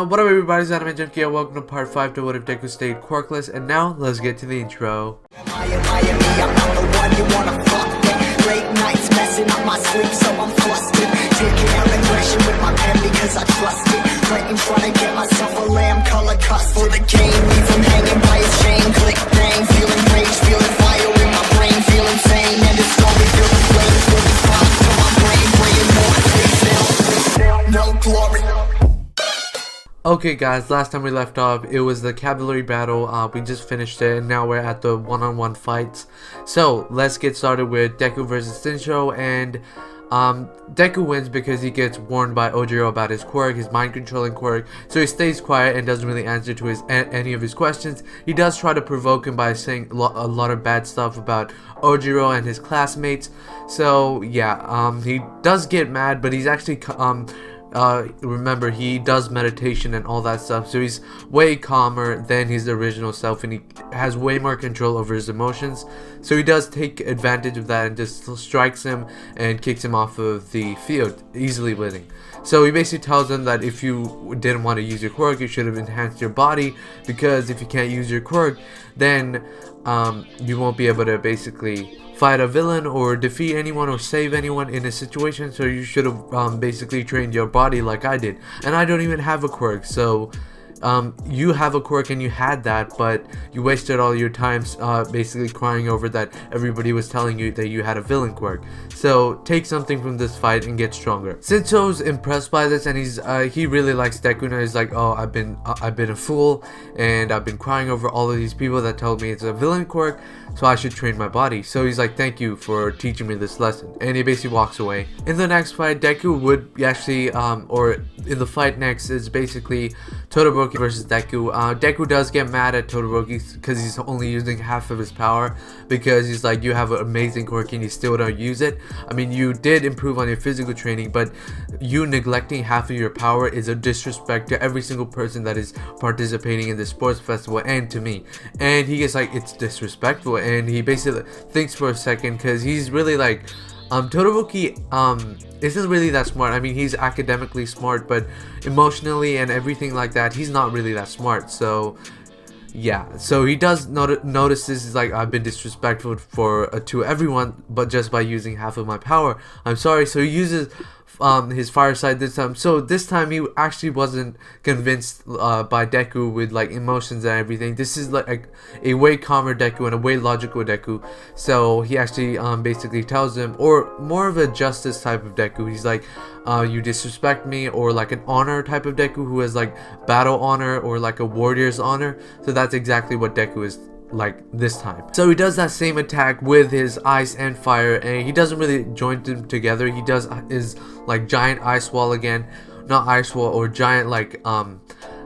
What up everybody, it's Anime Junkie and welcome to part 5 to What If Deku Stayed Quirkless, and now let's get to the intro. I'm not the one you wanna fuck with. Late nights messing up my sleep, so I'm flustered. Taking out aggression with my pen because I trust it. Right in front of get myself a lamb color cuss for the game. Leave him hanging by his chain. Click bang, feeling rage, feeling fire in my brain, feeling sane. And it's slowly feeling flames, feeling fire from my brain. Praying more, please still, no glory. Okay guys, last time we left off, it was the cavalry battle. We just finished it and now we're at the one-on-one fights. So let's get started with Deku versus Shinjo, and Deku wins because he gets warned by Ojiro about his quirk, his mind controlling quirk, so he stays quiet and doesn't really answer to any of his questions. He does try to provoke him by saying a lot of bad stuff about Ojiro and his classmates. So yeah, he does get mad, but he's actually remember, he does meditation and all that stuff, so he's way calmer than his original self, and he has way more control over his emotions. So he does take advantage of that and just strikes him and kicks him off of the field, easily winning. So he basically tells him that if you didn't want to use your quirk, you should have enhanced your body, because if you can't use your quirk, then you won't be able to basically fight a villain or defeat anyone or save anyone in a situation. So you should have basically trained your body like I did, and I don't even have a quirk. So you have a quirk and you had that, but you wasted all your time basically crying over that everybody was telling you that you had a villain quirk. So take something from this fight and get stronger. Shinjo's impressed by this, and he really likes Deku. And he's like, oh, I've been a fool, and I've been crying over all of these people that told me it's a villain quirk, so I should train my body. So he's like, thank you for teaching me this lesson, and he basically walks away. In the next fight, Deku would actually or in the fight next is basically Todoroki versus Deku. Deku does get mad at Todoroki because he's only using half of his power, because he's like, you have an amazing quirk and you still don't use it. I mean, you did improve on your physical training, but you neglecting half of your power is a disrespect to every single person that is participating in this sports festival and to me. And he gets like, it's disrespectful, and he basically thinks for a second, because he's really like, Todoroki isn't really that smart. I mean, he's academically smart, but emotionally and everything like that, he's not really that smart. So yeah, so he does notice this. He's like, I've been disrespectful to everyone, but just by using half of my power, I'm sorry. So he uses his fire side this time. So this time he actually wasn't convinced by Deku with like emotions and everything. This is like a way calmer Deku and a way logical Deku. So he actually basically tells him, or more of a justice type of Deku. He's like, you disrespect me, or like an honor type of Deku who has like battle honor or like a warrior's honor. So that's exactly what Deku is like this time. So he does that same attack with his ice and fire, and he doesn't really join them together. He does his like giant ice wall again, not ice wall, or giant like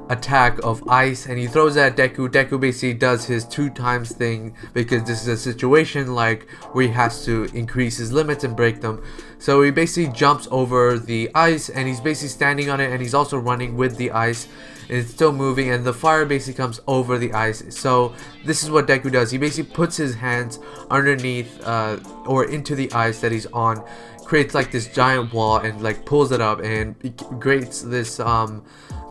attack of ice, and he throws it at Deku. Deku basically does his 2 times thing, because this is a situation like where he has to increase his limits and break them. So he basically jumps over the ice, and he's basically standing on it, and he's also running with the ice, and it's still moving, and the fire basically comes over the ice. So this is what Deku does. He basically puts his hands underneath or into the ice that he's on, creates like this giant wall, and like pulls it up, and it creates this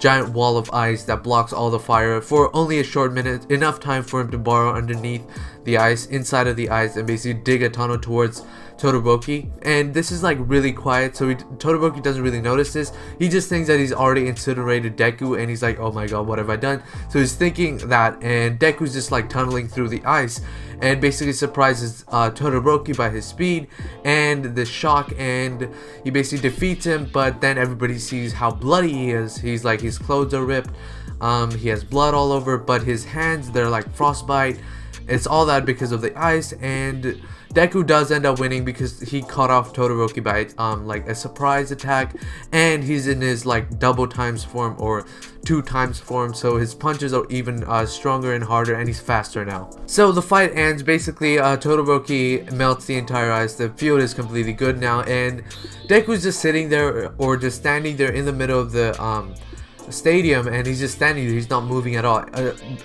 giant wall of ice that blocks all the fire for only a short minute, enough time for him to burrow underneath the ice, inside of the ice, and basically dig a tunnel towards Todoroki. And this is like really quiet, so Todoroki doesn't really notice this. He just thinks that he's already incinerated Deku, and he's like, oh my god, what have I done? So he's thinking that, and Deku's just like tunneling through the ice and basically surprises Todoroki by his speed and the shock, and he basically defeats him. But then everybody sees how bloody he is. He's like, his clothes are ripped, he has blood all over, but his hands, they're like frostbite. It's all that because of the ice, and Deku does end up winning because he caught off Todoroki by like a surprise attack, and he's in his like double times form or 2 times form, so his punches are even stronger and harder, and he's faster now. So the fight ends. Basically Todoroki melts the entire ice. The field is completely good now, and Deku's just sitting there, or just standing there in the middle of the stadium, and he's just standing there. He's not moving at all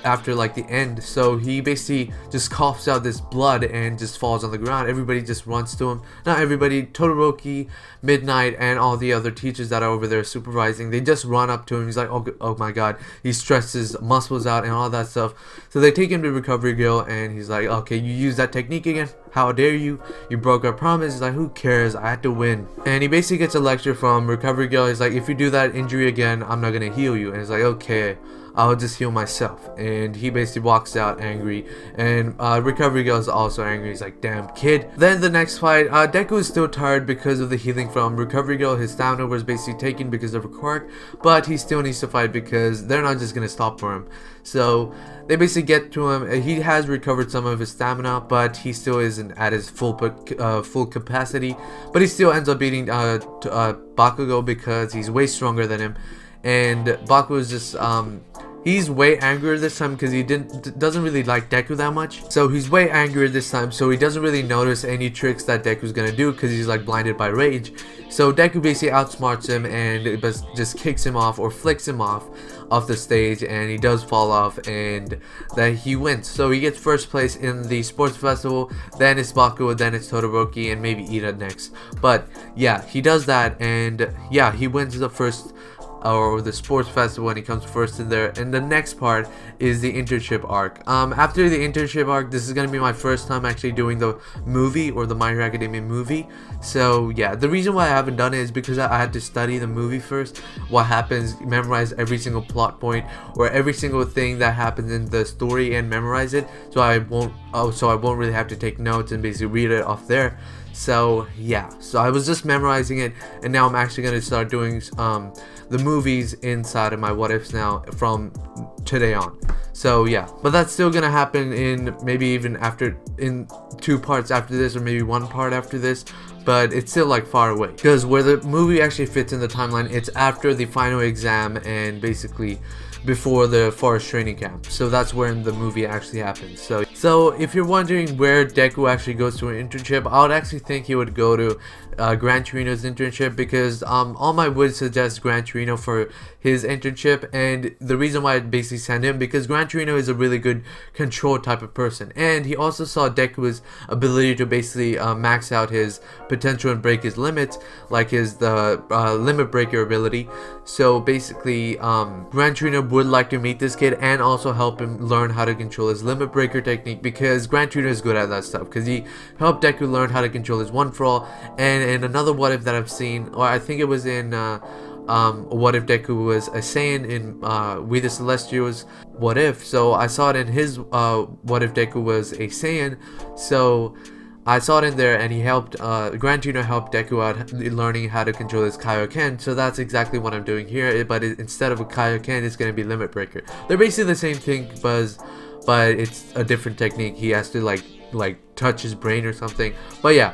after like the end. So he basically just coughs out this blood and just falls on the ground. Everybody just runs to him. Not everybody, Todoroki, Midnight, and all the other teachers that are over there supervising, they just run up to him. He's like, oh my god, he stretched his muscles out and all that stuff. So they take him to Recovery Girl, and he's like, okay, you use that technique again? How dare you? You broke our promise. He's like, who cares? I had to win. And he basically gets a lecture from Recovery Girl. He's like, if you do that injury again, I'm not gonna heal you. And he's like, okay, I'll just heal myself. And he basically walks out angry, and Recovery Girl is also angry. He's like, damn kid. Then the next fight, Deku is still tired because of the healing from Recovery Girl. His stamina was basically taken because of a quirk, but he still needs to fight because they're not just gonna stop for him. So they basically get to him. He has recovered some of his stamina, but he still isn't at his full capacity. But he still ends up beating Bakugo because he's way stronger than him. And Bakugo is just he's way angrier this time because he doesn't really like Deku that much. So he's way angrier this time, so he doesn't really notice any tricks that Deku's gonna do because he's like blinded by rage. So Deku basically outsmarts him and just kicks him off or flicks him off the stage, and he does fall off, and then he wins. So he gets first place in the sports festival. Then it's Bakugo, then it's Todoroki, and maybe Ida next. But yeah, he does that, and yeah, he wins the first or the sports festival when he comes first in there. And the next part is the internship arc. After the internship arc, this is gonna be my first time actually doing the movie, or the My Hero Academia movie. So yeah, the reason why I haven't done it is because I had to study the movie first, what happens, memorize every single plot point or every single thing that happens in the story and memorize it, so I won't really have to take notes and basically read it off there. So yeah, so I was just memorizing it, and now I'm actually going to start doing the movies inside of my what ifs now from today on. So yeah, but that's still gonna happen in maybe even in 2 parts after this, or maybe 1 part after this, but it's still like far away, because where the movie actually fits in the timeline, it's after the final exam and basically before the forest training camp. So that's where the movie actually happens. So if you're wondering where Deku actually goes to an internship, I would actually think he would go to Gran Torino's internship, because All Might would suggest Gran Torino for his internship, and the reason why I basically send him, because Gran Torino is a really good control type of person, and he also saw Deku's ability to basically max out his potential and break his limits, like the limit breaker ability. So basically Gran Torino would like to meet this kid and also help him learn how to control his limit breaker technique, because Gran Torino is good at that stuff, because he helped Deku learn how to control his one for all. And in another what if that I've seen, or I think it was in what if Deku was a Saiyan in We the Celestials what if. So I saw it in his what if Deku was a Saiyan, so I saw it in there, and he helped Gran Torino helped Deku out learning how to control his Kaioken. So that's exactly what I'm doing here, but instead of a Kaioken, it's going to be Limit Breaker. They're basically the same thing, but it's a different technique. He has to like touch his brain or something. But yeah,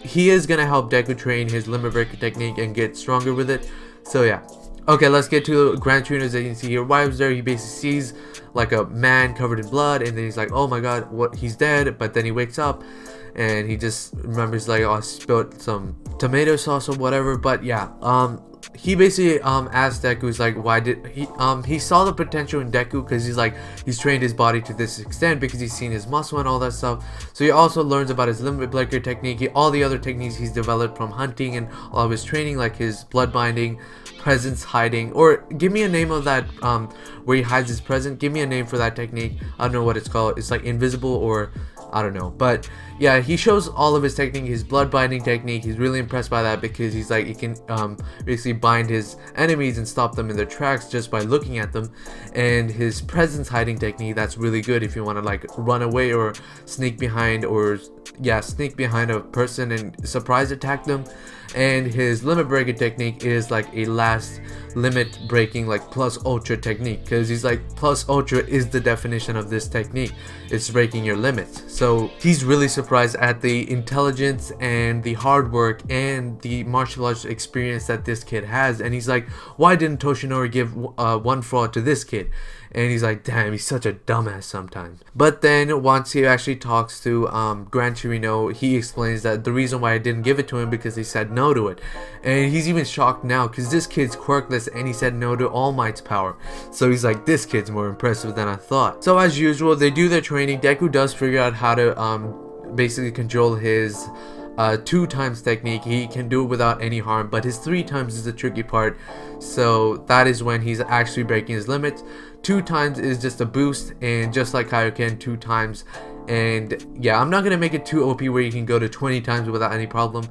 he is gonna help Deku train his Limit Breaker technique and get stronger with it. So yeah, okay, let's get to Gran Torino's agency. He arrives there, he basically sees like a man covered in blood, and then he's like, oh my god, what, he's dead. But then he wakes up and he just remembers like, oh, I spilled some tomato sauce or whatever. But yeah, he basically asked Deku, he's like, why did he saw the potential in Deku, because he's trained his body to this extent because he's seen his muscle and all that stuff. So he also learns about his Limit Breaker technique, all the other techniques he's developed from hunting and all of his training, like his blood binding, presence hiding, or give me a name of that where he hides his presence. Give me a name for that technique. I don't know what it's called. It's like invisible, or I don't know. But yeah, he shows all of his technique, his blood binding technique. He's really impressed by that, because he's like, he can basically bind his enemies and stop them in their tracks just by looking at them. And his presence hiding technique, that's really good if you want to like run away or sneak behind, or yeah, sneak behind a person and surprise attack them. And his Limit Breaker technique is like a last limit breaking, like plus ultra technique, because he's like, plus ultra is the definition of this technique. It's breaking your limits. So he's really surprised at the intelligence and the hard work and the martial arts experience that this kid has. And he's like, why didn't Toshinori give one for all to this kid? And he's like, damn, he's such a dumbass sometimes. But then once he actually talks to Gran Torino, he explains that the reason why I didn't give it to him because he said no to it. And he's even shocked now, because this kid's quirkless Quirkless, and he said no to All Might's power. So he's like, this kid's more impressive than I thought. So as usual, they do their training. Deku does figure out how to basically control his 2 times technique. He can do it without any harm, but his 3 times is the tricky part. So that is when he's actually breaking his limits. 2 times is just a boost, and just like Kaioken, 2 times. And yeah, I'm not gonna make it too OP where you can go to 20 times without any problem.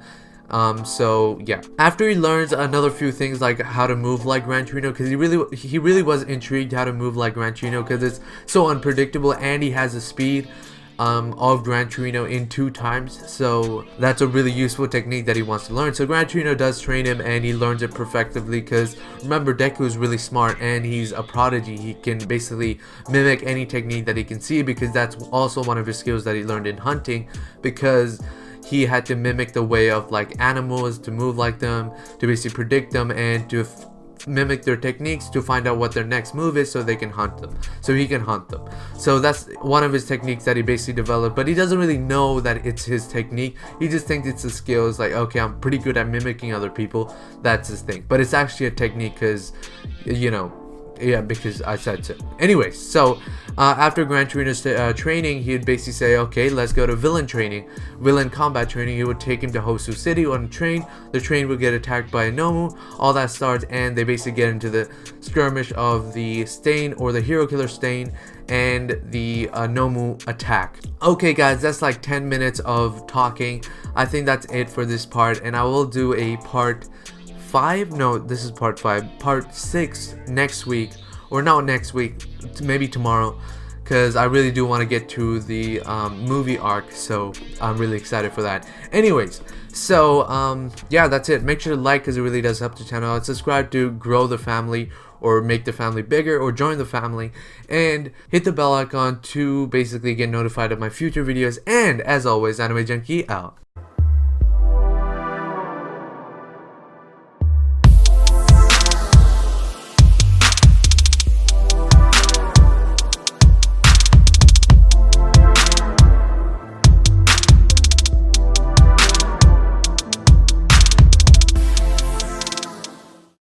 So yeah, after he learns another few things like how to move like Gran Torino, because he really was intrigued how to move like Gran Torino, because it's so unpredictable, and he has the speed of Gran Torino in 2 times. So that's a really useful technique that he wants to learn. So Gran Torino does train him, and he learns it perfectively, because remember, Deku is really smart and he's a prodigy. He can basically mimic any technique that he can see, because that's also one of his skills that he learned in hunting, because he had to mimic the way of like animals, to move like them, to basically predict them, and to mimic their techniques to find out what their next move is, so they can hunt them, so he can hunt them. So that's one of his techniques that he basically developed, but he doesn't really know that it's his technique. He just thinks it's a skill. It's like, okay, I'm pretty good at mimicking other people, that's his thing. But it's actually a technique, because, you know, yeah, because I said so. Anyways, so after Gran Torino's training, he'd basically say, okay, let's go to villain training, villain combat training. He would take him to Hosu City on a train. The train would get attacked by a Nomu. All that starts, and they basically get into the skirmish of the Stain, or the Hero Killer Stain, and the Nomu attack. Okay guys, that's like 10 minutes of talking. I think that's it for this part, and I will do a part 5, no, this is part 5, part 6 next week, or not next week, maybe tomorrow, because I really do want to get to the movie arc, so I'm really excited for that. Anyways, so yeah, that's it. Make sure to like, because it really does help the channel out. Subscribe to grow the family, or make the family bigger, or join the family, and hit the bell icon to basically get notified of my future videos. And as always, Anime Junkie out.